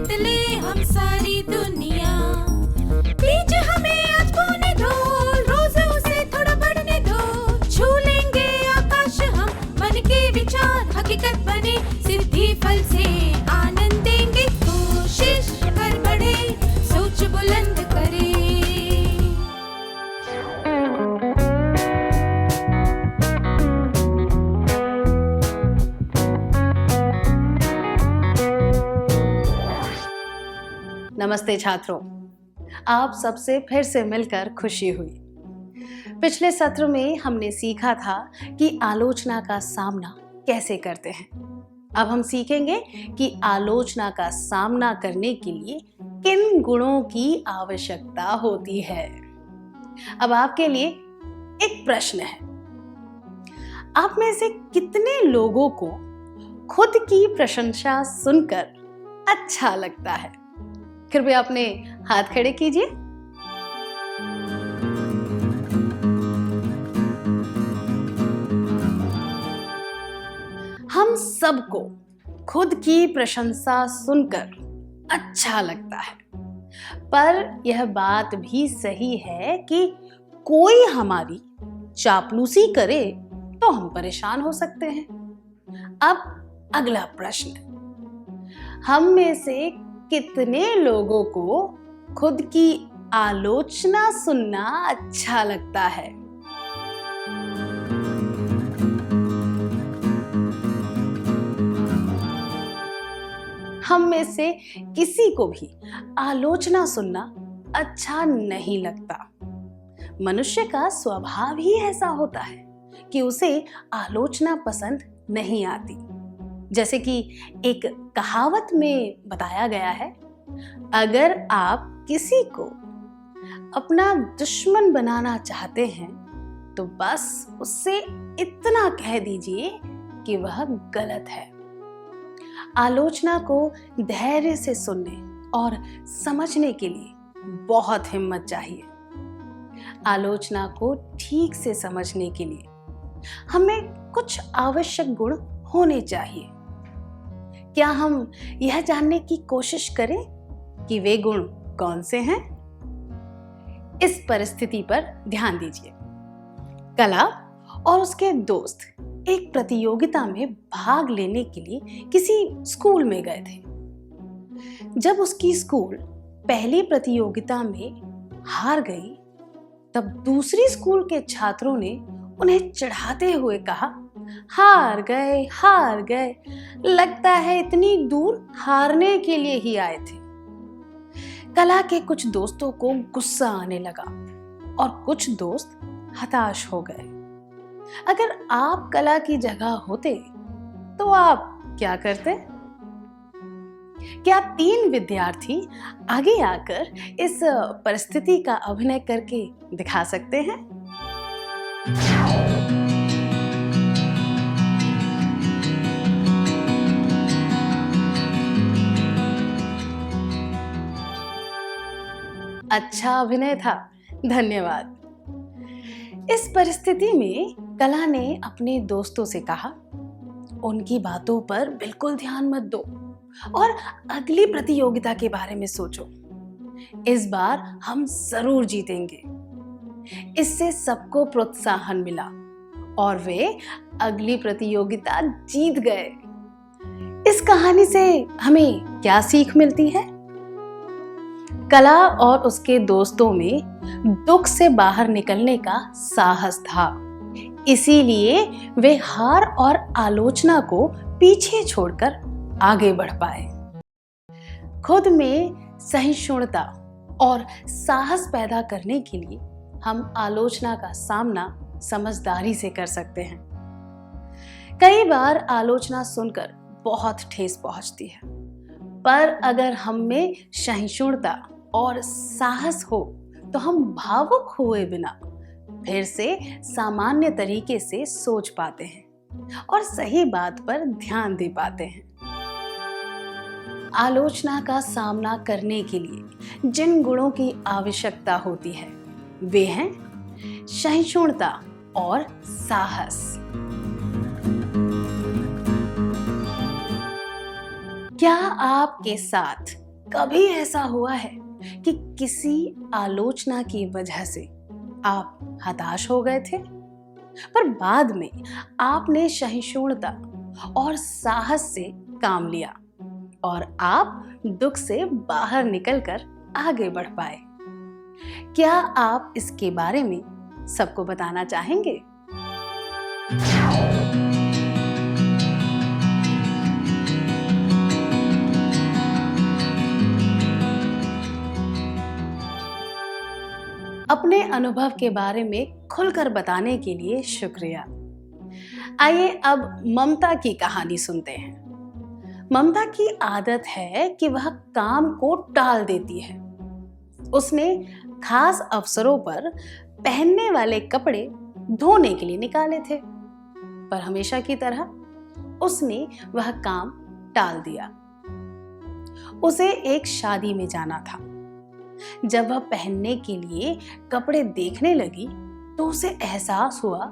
जीत ले हम सारी दुनिया। बीच हमें आज बोने दो, रोज उसे थोड़ा बढ़ने दो। छू लेंगे आकाश हम, मन के विचार हकीकत बने। सिद्धि फल से आनंद देंगे, कोशिश कर बढ़े, सोच बुलंद करे। नमस्ते छात्रों, आप सबसे फिर से मिलकर खुशी हुई। पिछले सत्र में हमने सीखा था कि आलोचना का सामना कैसे करते हैं। अब हम सीखेंगे कि आलोचना का सामना करने के लिए किन गुणों की आवश्यकता होती है। अब आपके लिए एक प्रश्न है। आप में से कितने लोगों को खुद की प्रशंसा सुनकर अच्छा लगता है? कृपया अपने हाथ खड़े कीजिए। हम सबको खुद की प्रशंसा सुनकर अच्छा लगता है, पर यह बात भी सही है कि कोई हमारी चापलूसी करे तो हम परेशान हो सकते हैं। अब अगला प्रश्न, हम में से कितने लोगों को खुद की आलोचना सुनना अच्छा लगता है? हम में से किसी को भी आलोचना सुनना अच्छा नहीं लगता। मनुष्य का स्वभाव ही ऐसा होता है कि उसे आलोचना पसंद नहीं आती। जैसे कि एक कहावत में बताया गया है, अगर आप किसी को अपना दुश्मन बनाना चाहते हैं तो बस उससे इतना कह दीजिए कि वह गलत है। आलोचना को धैर्य से सुनने और समझने के लिए बहुत हिम्मत चाहिए। आलोचना को ठीक से समझने के लिए हमें कुछ आवश्यक गुण होने चाहिए। क्या हम यह जानने की कोशिश करें कि वे गुण कौन से हैं? इस परिस्थिति पर ध्यान दीजिए। कला और उसके दोस्त एक प्रतियोगिता में भाग लेने के लिए किसी स्कूल में गए थे। जब उसकी स्कूल पहली प्रतियोगिता में हार गई, तब दूसरी स्कूल के छात्रों ने उन्हें चिढ़ाते हुए कहा, हार गए, लगता है इतनी दूर हारने के लिए ही आए थे। कला के कुछ दोस्तों को गुस्सा आने लगा और कुछ दोस्त हताश हो गए। अगर आप कला की जगह होते तो आप क्या करते? क्या 3 विद्यार्थी आगे आकर इस परिस्थिति का अभिनय करके दिखा सकते हैं? अच्छा अभिनय था, धन्यवाद। इस परिस्थिति में कला ने अपने दोस्तों से कहा, उनकी बातों पर बिल्कुल ध्यान मत दो और अगली प्रतियोगिता के बारे में सोचो। इस बार हम जरूर जीतेंगे। इससे सबको प्रोत्साहन मिला और वे अगली प्रतियोगिता जीत गए। इस कहानी से हमें क्या सीख मिलती है? कला और उसके दोस्तों में दुख से बाहर निकलने का साहस था, इसीलिए वे हार और आलोचना को पीछे छोड़कर आगे बढ़ पाए। खुद में सहिष्णुता और साहस पैदा करने के लिए हम आलोचना का सामना समझदारी से कर सकते हैं। कई बार आलोचना सुनकर बहुत ठेस पहुंचती है, पर अगर हम में सहिष्णुता और साहस हो तो हम भावुक हुए बिना फिर से सामान्य तरीके से सोच पाते हैं और सही बात पर ध्यान दे पाते हैं। आलोचना का सामना करने के लिए जिन गुणों की आवश्यकता होती है वे हैं सहिष्णुता और साहस। क्या आपके साथ कभी ऐसा हुआ है कि किसी आलोचना की वजह से आप हताश हो गए थे, पर बाद में आपने सहिष्णुता और साहस से काम लिया और आप दुख से बाहर निकलकर आगे बढ़ पाए? क्या आप इसके बारे में सबको बताना चाहेंगे? अपने अनुभव के बारे में खुलकर बताने के लिए शुक्रिया। आइए अब ममता की कहानी सुनते हैं। ममता की आदत है कि वह काम को टाल देती है। उसने खास अवसरों पर पहनने वाले कपड़े धोने के लिए निकाले थे, पर हमेशा की तरह उसने वह काम टाल दिया। उसे एक शादी में जाना था। जब वह पहनने के लिए कपड़े देखने लगी तो उसे एहसास हुआ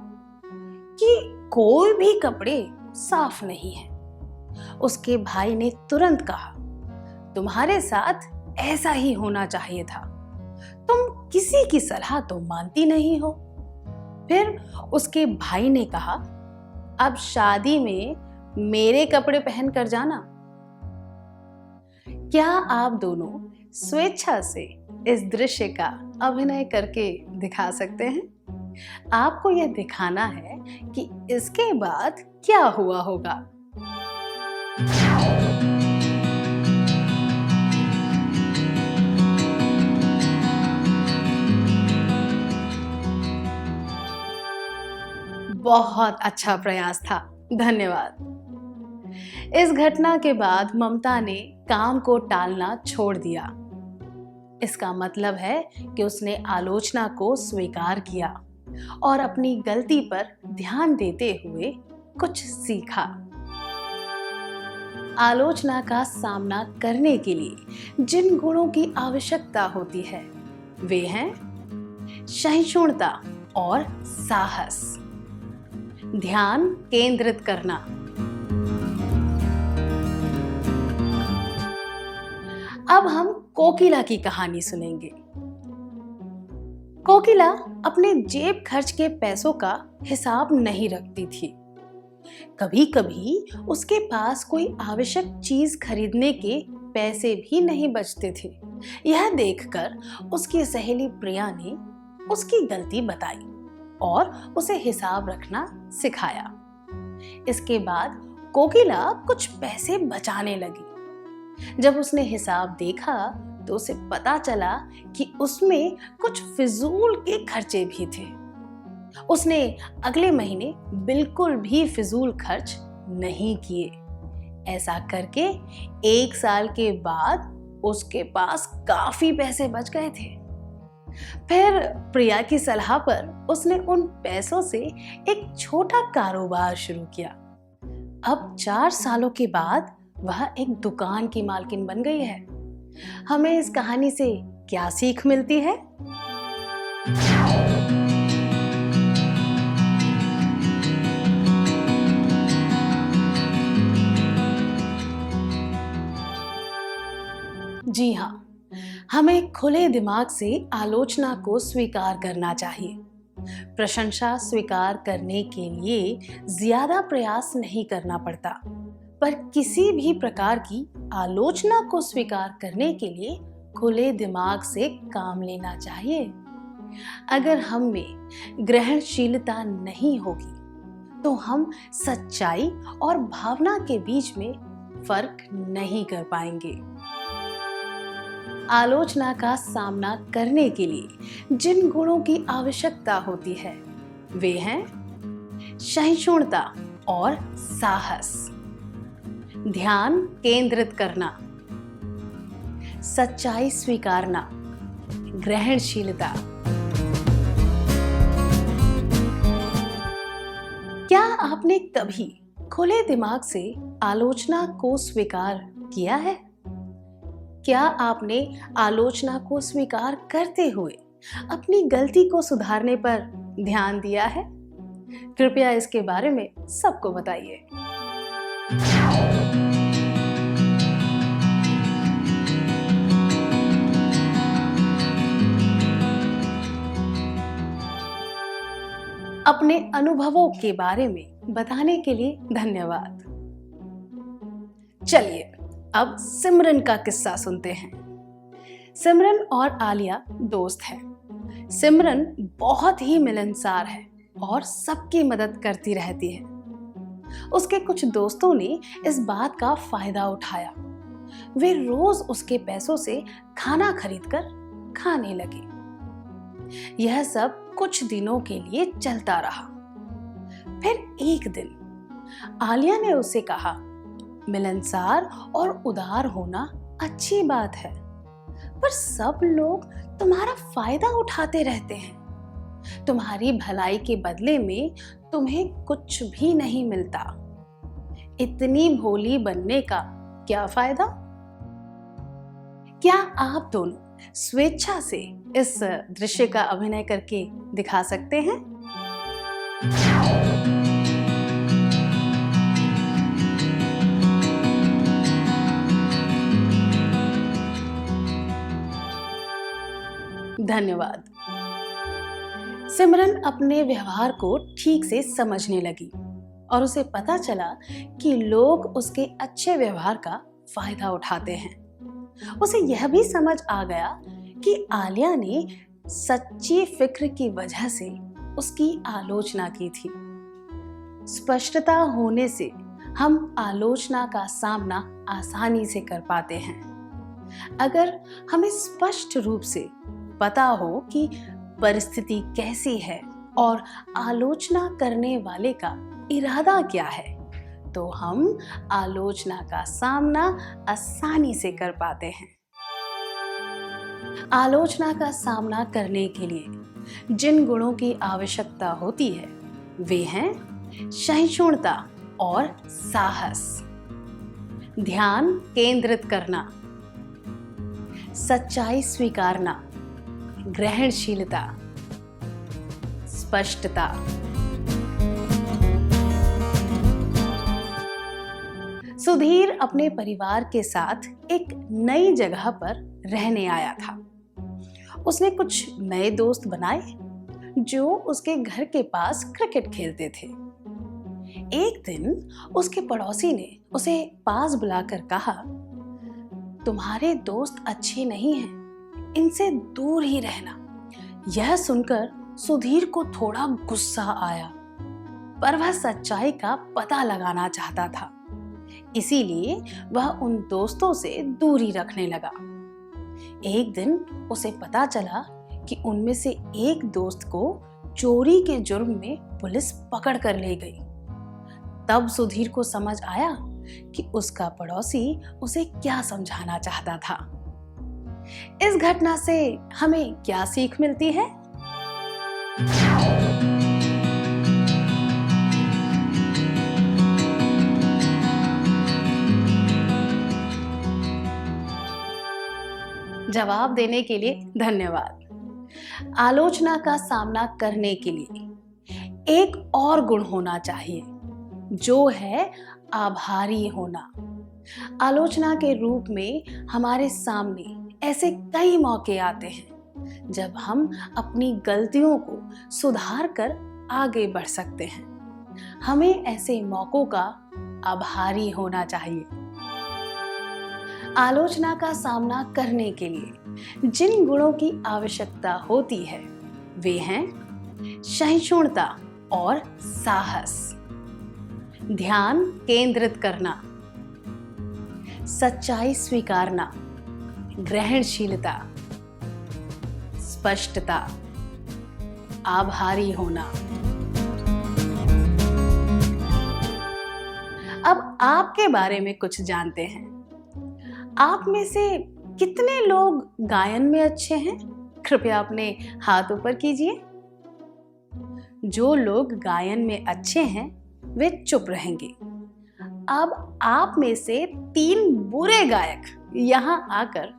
कि कोई भी कपड़े साफ नहीं है। उसके भाई ने तुरंत कहा, तुम्हारे साथ ऐसा ही होना चाहिए था, तुम किसी की सलाह तो मानती नहीं हो। फिर उसके भाई ने कहा, अब शादी में मेरे कपड़े पहन कर जाना। क्या आप दोनों स्वेच्छा से इस दृश्य का अभिनय करके दिखा सकते हैं? आपको यह दिखाना है कि इसके बाद क्या हुआ होगा। बहुत अच्छा प्रयास था, धन्यवाद। इस घटना के बाद ममता ने काम को टालना छोड़ दिया। इसका मतलब है कि उसने आलोचना को स्वीकार किया और अपनी गलती पर ध्यान देते हुए कुछ सीखा। आलोचना का सामना करने के लिए जिन गुणों की आवश्यकता होती है वे हैं सहिष्णुता और साहस, ध्यान केंद्रित करना। अब हम कोकिला की कहानी सुनेंगे। कोकिला अपने जेब खर्च के पैसों का हिसाब नहीं रखती थी। कभी कभी उसके पास कोई आवश्यक चीज खरीदने के पैसे भी नहीं बचते थे। यह देखकर उसकी सहेली प्रिया ने उसकी गलती बताई और उसे हिसाब रखना सिखाया। इसके बाद कोकिला कुछ पैसे बचाने लगी। जब उसने हिसाब देखा तो उसे पता चला कि उसमें कुछ फिजूल के खर्चे भी थे। उसने अगले महीने बिल्कुल भी फिजूल खर्च नहीं किए। ऐसा करके 1 साल के बाद उसके पास काफी पैसे बच गए थे। फिर प्रिया की सलाह पर उसने उन पैसों से एक छोटा कारोबार शुरू किया। अब 4 सालों के बाद वह एक दुकान की मालकिन बन गई है। हमें इस कहानी से क्या सीख मिलती है? जी हाँ, हमें खुले दिमाग से आलोचना को स्वीकार करना चाहिए। प्रशंसा स्वीकार करने के लिए ज्यादा प्रयास नहीं करना पड़ता, पर किसी भी प्रकार की आलोचना को स्वीकार करने के लिए खुले दिमाग से काम लेना चाहिए। अगर हम में ग्रहणशीलता नहीं होगी तो हम सच्चाई और भावना के बीच में फर्क नहीं कर पाएंगे। आलोचना का सामना करने के लिए जिन गुणों की आवश्यकता होती है वे हैं सहिष्णुता और साहस, ध्यान केंद्रित करना, सच्चाई स्वीकारना, ग्रहणशीलता। क्या आपने कभी खुले दिमाग से आलोचना को स्वीकार किया है? क्या आपने आलोचना को स्वीकार करते हुए अपनी गलती को सुधारने पर ध्यान दिया है? कृपया इसके बारे में सबको बताइए। अपने अनुभवों के बारे में बताने के लिए धन्यवाद। चलिए अब सिमरन का किस्सा सुनते हैं। सिमरन और आलिया दोस्त हैं। सिमरन बहुत ही मिलनसार है और सबकी मदद करती रहती है। उसके कुछ दोस्तों ने इस बात का फायदा उठाया। वे रोज उसके पैसों से खाना खरीदकर खाने लगे। यह सब कुछ दिनों के लिए चलता रहा। फिर एक दिन आलिया ने उसे कहा, मिलनसार और उदार होना अच्छी बात है, पर सब लोग तुम्हारा फायदा उठाते रहते हैं। तुम्हारी भलाई के बदले में तुम्हें कुछ भी नहीं मिलता। इतनी भोली बनने का क्या फायदा? क्या आप दोनों स्वेच्छा से इस दृश्य का अभिनय करके दिखा सकते हैं? धन्यवाद। सिमरन अपने व्यवहार को ठीक से समझने लगी और उसे पता चला कि लोग उसके अच्छे व्यवहार का फायदा उठाते हैं। उसे यह भी समझ आ गया कि आलिया ने सच्ची फिक्र की वजह से उसकी आलोचना की थी। स्पष्टता होने से हम आलोचना का सामना आसानी से कर पाते हैं। अगर हमें स्पष्ट रूप से पता हो कि परिस्थिति कैसी है और आलोचना करने वाले का इरादा क्या है, तो हम आलोचना का सामना आसानी से कर पाते हैं। आलोचना का सामना करने के लिए जिन गुणों की आवश्यकता होती है वे हैं सहिष्णुता और साहस, ध्यान केंद्रित करना, सच्चाई स्वीकारना, ग्रहणशीलता, स्पष्टता। सुधीर अपने परिवार के साथ एक नई जगह पर रहने आया था। उसने कुछ नए दोस्त बनाए जो उसके घर के पास क्रिकेट खेलते थे। एक दिन उसके पड़ोसी ने उसे पास बुलाकर कहा, तुम्हारे दोस्त अच्छे नहीं हैं, इनसे दूर ही रहना। यह सुनकर सुधीर को थोड़ा गुस्सा आया, पर वह सच्चाई का पता लगाना चाहता था, इसीलिए वह उन दोस्तों से दूरी रखने लगा। एक दिन उसे पता चला कि उनमें से एक दोस्त को चोरी के जुर्म में पुलिस पकड़ कर ले गई। तब सुधीर को समझ आया कि उसका पड़ोसी उसे क्या समझाना चाहता था। इस घटना से हमें क्या सीख मिलती है? जवाब देने के लिए धन्यवाद। आलोचना का सामना करने के लिए एक और गुण होना चाहिए, जो है आभारी होना। आलोचना के रूप में हमारे सामने ऐसे कई मौके आते हैं जब हम अपनी गलतियों को सुधार कर आगे बढ़ सकते हैं। हमें ऐसे मौकों का आभारी होना चाहिए। आलोचना का सामना करने के लिए जिन गुणों की आवश्यकता होती है वे हैं सहिष्णुता और साहस, ध्यान केंद्रित करना, सच्चाई स्वीकारना, ग्रहणशीलता, स्पष्टता, आभारी होना। अब आपके बारे में कुछ जानते हैं। आप में से कितने लोग गायन में अच्छे हैं? कृपया अपने हाथ ऊपर कीजिए। जो लोग गायन में अच्छे हैं वे चुप रहेंगे। अब आप में से 3 बुरे गायक यहाँ आकर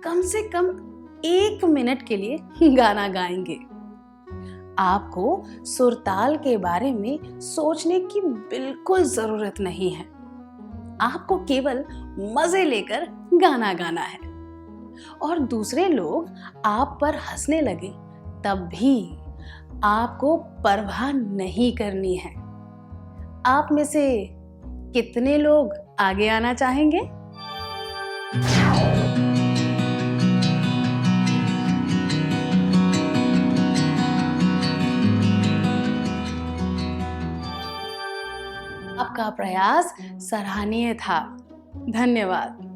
कम से कम 1 मिनट के लिए गाना गाएंगे। आपको सुरताल के बारे में सोचने की बिल्कुल जरूरत नहीं है। आपको केवल मजे लेकर गाना गाना है। और दूसरे लोग आप पर हंसने लगे तब भी आपको परवाह नहीं करनी है। आप में से कितने लोग आगे आना चाहेंगे? आपका प्रयास सराहनीय था। धन्यवाद।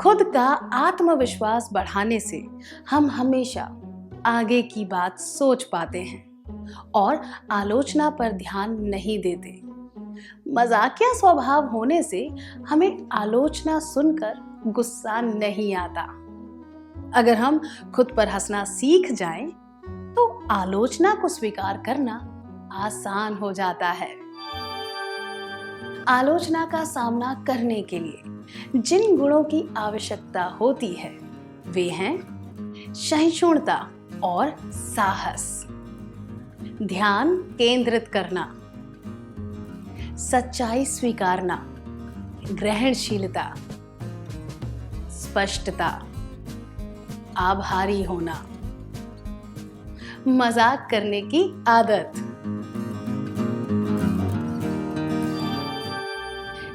खुद का आत्मविश्वास बढ़ाने से हम हमेशा आगे की बात सोच पाते हैं और आलोचना पर ध्यान नहीं देते। मजाकिया स्वभाव होने से हमें आलोचना सुनकर गुस्सा नहीं आता। अगर हम खुद पर हंसना सीख जाएं, तो आलोचना को स्वीकार करना आसान हो जाता है। आलोचना का सामना करने के लिए जिन गुणों की आवश्यकता होती है वे हैं सहिष्णुता और साहस, ध्यान केंद्रित करना, सच्चाई स्वीकारना, ग्रहणशीलता, स्पष्टता, आभारी होना, मजाक करने की आदत।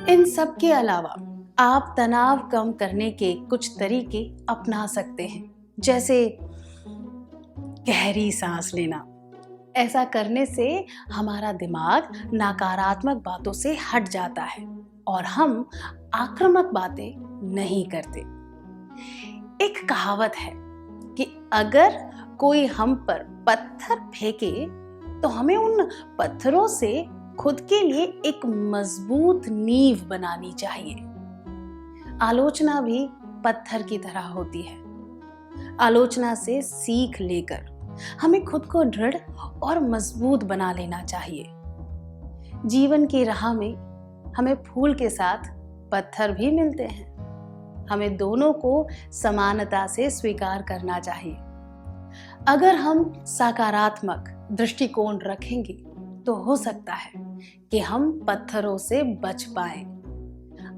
इन सब के अलावा आप तनाव कम करने के कुछ तरीके अपना सकते हैं, जैसे गहरी सांस लेना। ऐसा करने से हमारा दिमाग नकारात्मक बातों से हट जाता है और हम आक्रामक बातें नहीं करते। एक कहावत है कि अगर कोई हम पर पत्थर फेंके तो हमें उन पत्थरों से खुद के लिए एक मजबूत नींव बनानी चाहिए। आलोचना भी पत्थर की तरह होती है। आलोचना से सीख लेकर हमें खुद को दृढ़ और मजबूत बना लेना चाहिए। जीवन की राह में हमें फूल के साथ पत्थर भी मिलते हैं। हमें दोनों को समानता से स्वीकार करना चाहिए। अगर हम सकारात्मक दृष्टिकोण रखेंगे तो हो सकता है कि हम पत्थरों से बच पाएं।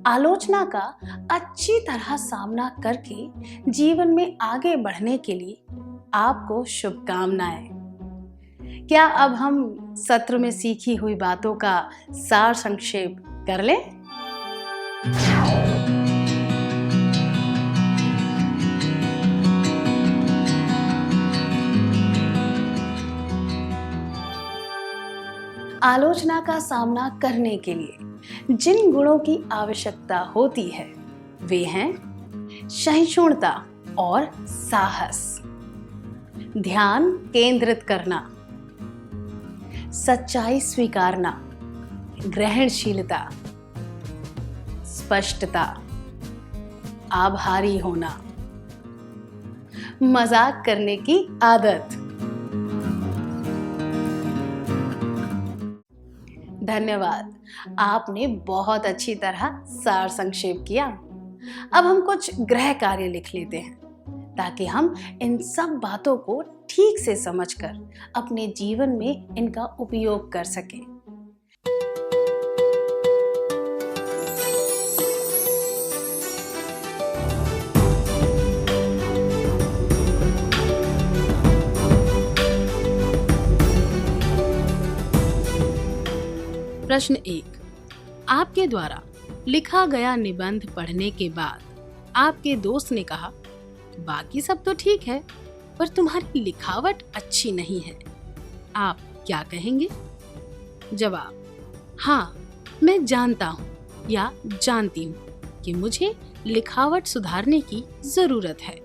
आलोचना का अच्छी तरह सामना करके जीवन में आगे बढ़ने के लिए आपको शुभकामनाएं। क्या अब हम सत्र में सीखी हुई बातों का सार संक्षेप कर लें? आलोचना का सामना करने के लिए जिन गुणों की आवश्यकता होती है वे हैं सहिष्णुता और साहस, ध्यान केंद्रित करना, सच्चाई स्वीकारना, ग्रहणशीलता, स्पष्टता, आभारी होना, मजाक करने की आदत। धन्यवाद। आपने बहुत अच्छी तरह सार संक्षेप किया। अब हम कुछ गृह कार्य लिख लेते हैं ताकि हम इन सब बातों को ठीक से समझकर अपने जीवन में इनका उपयोग कर सकें। प्रश्न 1। आपके द्वारा लिखा गया निबंध पढ़ने के बाद आपके दोस्त ने कहा, बाकी सब तो ठीक है पर तुम्हारी लिखावट अच्छी नहीं है। आप क्या कहेंगे? जवाब: हाँ, मैं जानता हूँ या जानती हूँ कि मुझे लिखावट सुधारने की जरूरत है।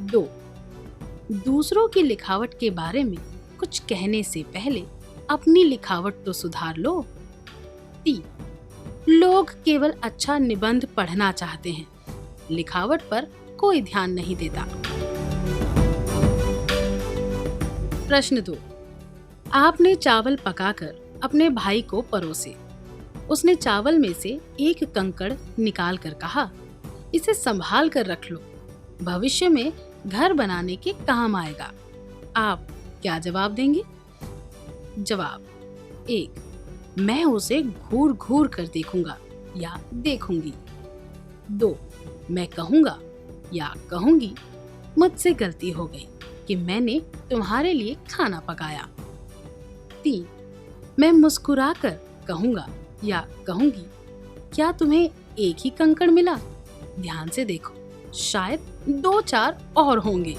2। दूसरों की लिखावट के बारे में कुछ कहने से पहले अपनी लिखावट तो सुधार लो। 3। लोग केवल अच्छा निबंध पढ़ना चाहते हैं, लिखावट पर कोई ध्यान नहीं देता। प्रश्न 2। आपने चावल पकाकर अपने भाई को परोसे। उसने चावल में से एक कंकड़ निकाल कर कहा, इसे संभाल कर रख लो, भविष्य में घर बनाने के काम आएगा। आप क्या जवाब देंगे? जवाब: 1. मैं उसे घूर घूर कर देखूंगा या देखूंगी। 2. मैं कहूंगा या कहूंगी, मुझसे गलती हो गई, कि मैंने तुम्हारे लिए खाना पकाया। 3. मैं मुस्कुराकर कहूंगा या कहूंगी, क्या तुम्हें एक ही कंकड़ मिला? ध्यान से देखो, शायद 2-4 और होंगे।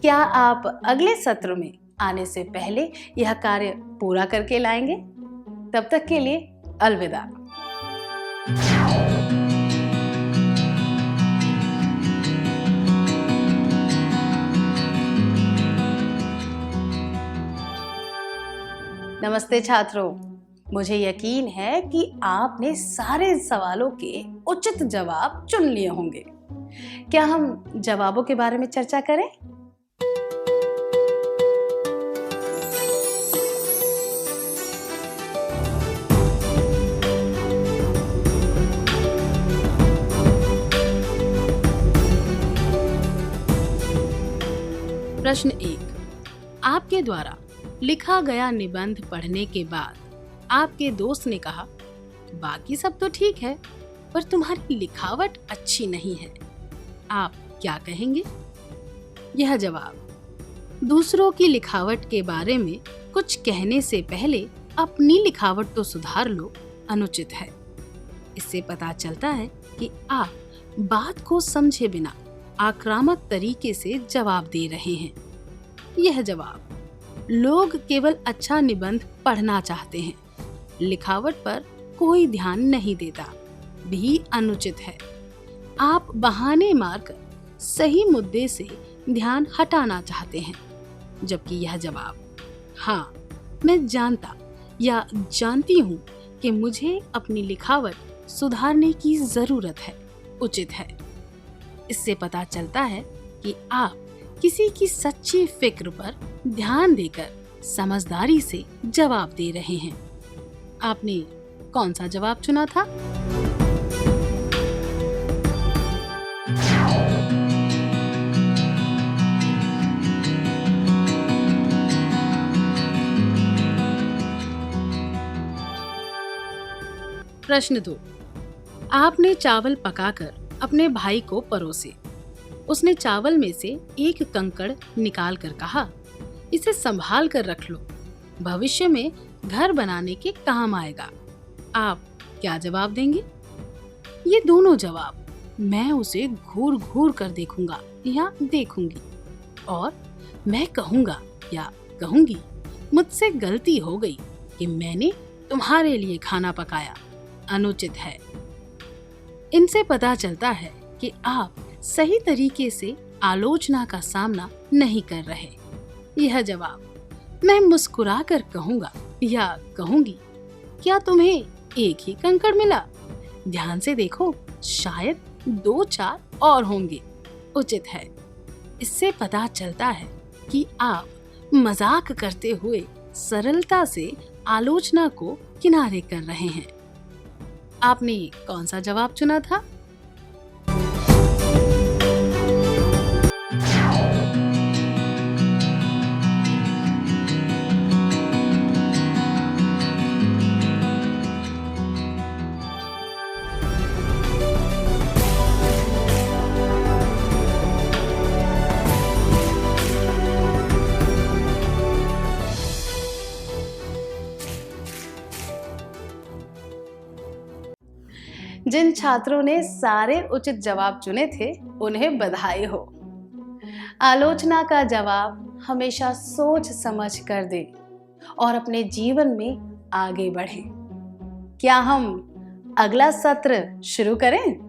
क्या आप अगले सत्र में आने से पहले यह कार्य पूरा करके लाएंगे? तब तक के लिए अलविदा। नमस्ते छात्रों, मुझे यकीन है कि आपने सारे सवालों के उचित जवाब चुन लिए होंगे। क्या हम जवाबों के बारे में चर्चा करें? प्रश्न 1. आपके द्वारा लिखा गया निबंध पढ़ने के बाद आपके दोस्त ने कहा, बाकी सब तो ठीक है, पर तुम्हारी लिखावट अच्छी नहीं है। आप क्या कहेंगे? यह जवाब: दूसरों की लिखावट के बारे में कुछ कहने से पहले अपनी लिखावट तो सुधार लो, अनुचित है। इससे पता चलता है कि आप बात को समझे बिना आक्रामक तरीके से जवाब दे रहे हैं। यह जवाब: लोग केवल अच्छा निबंध पढ़ना चाहते हैं, लिखावट पर कोई ध्यान नहीं देता, भी अनुचित है। आप बहाने मारकर सही मुद्दे से ध्यान हटाना चाहते हैं, जबकि यह जवाब: हाँ, मैं जानता या जानती हूँ कि मुझे अपनी लिखावट सुधारने की जरूरत है, उचित है। इससे पता चलता है कि आप किसी की सच्ची फिक्र पर ध्यान देकर समझदारी से जवाब दे रहे हैं। आपने कौन सा जवाब चुना था? प्रश्न 2. आपने चावल पकाकर अपने भाई को परोसे। उसने चावल में से एक कंकड़ निकाल कर कहा, इसे संभाल कर रख लो, भविष्य में घर बनाने के काम आएगा। आप क्या जवाब देंगे? ये दोनों जवाब मैं उसे घूर घूर कर देखूंगा या देखूंगी, और मैं कहूंगा या कहूंगी, मुझसे गलती हो गई कि मैंने तुम्हारे लिए खाना पकाया, अनुचित है। इनसे पता चलता है कि आप सही तरीके से आलोचना का सामना नहीं कर रहे। यह जवाब: मैं मुस्कुरा कर कहूंगा या कहूंगी, क्या तुम्हें एक ही कंकड़ मिला? ध्यान से देखो, शायद 2-4 और होंगे, उचित है। इससे पता चलता है कि आप मजाक करते हुए सरलता से आलोचना को किनारे कर रहे हैं। आपने कौन सा जवाब चुना था? जिन छात्रों ने सारे उचित जवाब चुने थे, उन्हें बधाई हो। आलोचना का जवाब हमेशा सोच समझ कर दें और अपने जीवन में आगे बढ़ें। क्या हम अगला सत्र शुरू करें?